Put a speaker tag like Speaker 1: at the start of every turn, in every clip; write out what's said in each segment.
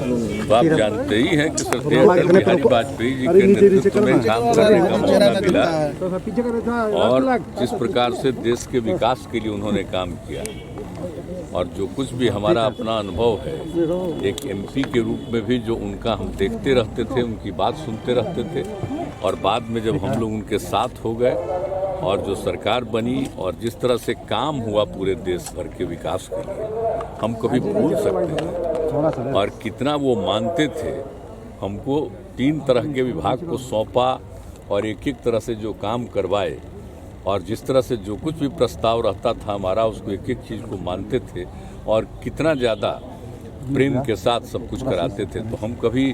Speaker 1: तो आप जानते ही हैं कि सर अटल बिहारी वाजपेयी जी के नेतृत्व में काम करने का मौका मिला और जिस प्रकार से देश के विकास के लिए उन्होंने काम किया और जो कुछ भी हमारा अपना अनुभव है एक एमपी के रूप में भी जो उनका हम देखते रहते थे, उनकी बात सुनते रहते थे और बाद में जब हम लोग उनके साथ हो गए और जो सरकार बनी और जिस तरह से काम हुआ पूरे देश भर के विकास के लिए हम कभी भूल सकते हैं। और कितना वो मानते थे, हमको 3 तरह के विभाग को सौंपा और एक एक तरह से जो काम करवाए और जिस तरह से जो कुछ भी प्रस्ताव रहता था हमारा उसको एक एक चीज़ को मानते थे और कितना ज़्यादा प्रेम के साथ सब कुछ कराते थे। तो हम कभी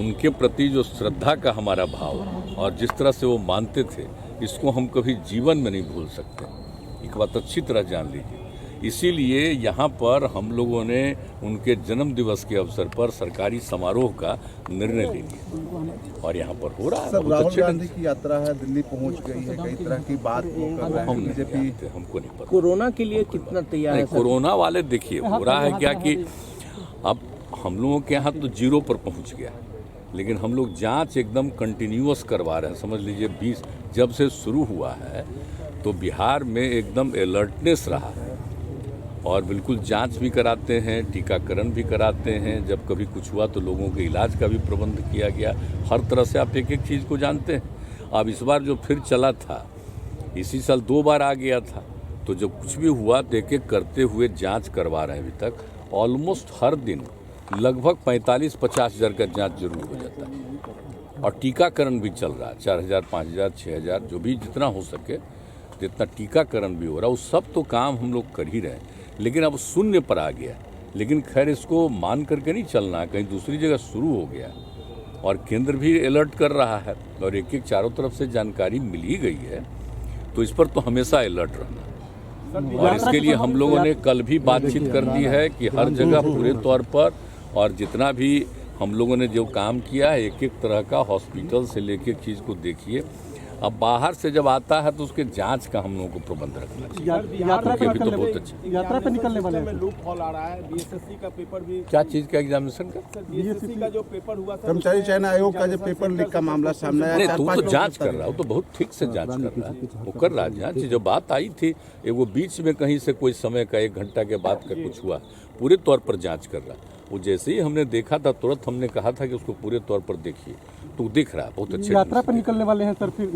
Speaker 1: उनके प्रति जो श्रद्धा का हमारा भाव और जिस तरह से वो मानते थे इसको हम कभी जीवन में नहीं भूल सकते। एक बात अच्छी तरह जान लीजिए। इसीलिए यहाँ पर हम लोगों ने उनके जन्म दिवस के अवसर पर सरकारी समारोह का निर्णय ले लिया और यहाँ पर हो रहा है।
Speaker 2: राहुल गांधी की यात्रा है, दिल्ली पहुँच गई है, कई तरह की बात वो कर रहे हैं बीजेपी।
Speaker 1: हमको नहीं पता
Speaker 3: कोरोना के लिए कितना तैयार है?
Speaker 1: कोरोना वाले देखिए हो रहा है क्या कि अब हम लोगों के यहाँ तो 0 पर पहुँच गया, लेकिन हम लोग जांच एकदम कंटिन्यूअस करवा रहे हैं। समझ लीजिए 20 जब से शुरू हुआ है तो बिहार में एकदम अलर्टनेस रहा है और बिल्कुल जांच भी कराते हैं, टीकाकरण भी कराते हैं। जब कभी कुछ हुआ तो लोगों के इलाज का भी प्रबंध किया गया। हर तरह से आप एक एक चीज़ को जानते हैं। अब इस बार जो फिर चला था, इसी साल 2 बार आ गया था, तो जब कुछ भी हुआ तो एक एक करते हुए जाँच करवा रहे हैं। अभी तक ऑलमोस्ट हर दिन लगभग 45-50 हज़ार का जांच जरूर हो जाता है और टीकाकरण भी चल रहा है। 4000, 5000, 6000 जो भी जितना हो सके जितना टीकाकरण भी हो रहा है, वो सब तो काम हम लोग कर ही रहे हैं। लेकिन अब शून्य पर आ गया, लेकिन खैर इसको मान करके नहीं चलना है, कहीं दूसरी जगह शुरू हो गया और केंद्र भी अलर्ट कर रहा है और एक एक चारों तरफ से जानकारी मिल ही गई है, तो इस पर तो हमेशा अलर्ट रहना। और इसके लिए हम लोगों ने कल भी बातचीत कर दी है कि हर जगह पूरे तौर पर और जितना भी हम लोगों ने जो काम किया है एक एक तरह का हॉस्पिटल से लेके एक चीज़ को देखिए। अब बाहर से जब आता है तो उसके जांच का हम लोगों को प्रबंध रखना चाहिए। अभी तो बहुत अच्छा
Speaker 4: यात्रा पे निकलने वाले हैं।
Speaker 5: लूप हॉल आ रहा है, बीएसएससी का पेपर भी।
Speaker 1: क्या चीज़ का एग्जामिनेशन का?
Speaker 5: बीएसएससी का जो पेपर हुआ था,
Speaker 2: कर्मचारी चयन आयोग का जो पेपर लीक का मामला सामने आया।
Speaker 1: नहीं, तुम तो जांच कर रहा हो, तो बहुत ठीक से जांच कर रहा है, वो कर रहा है जांच। जो बात आई थी वो बीच में कहीं से कोई समय का 1 घंटा के बाद का कुछ हुआ, पूरे तौर पर जांच कर रहा है। वो जैसे ही हमने देखा था तुरंत हमने कहा था कि उसको पूरे तौर पर देखिए, तो दिख रहा है बहुत अच्छे।
Speaker 4: यात्रा पर निकलने वाले हैं सर फिर?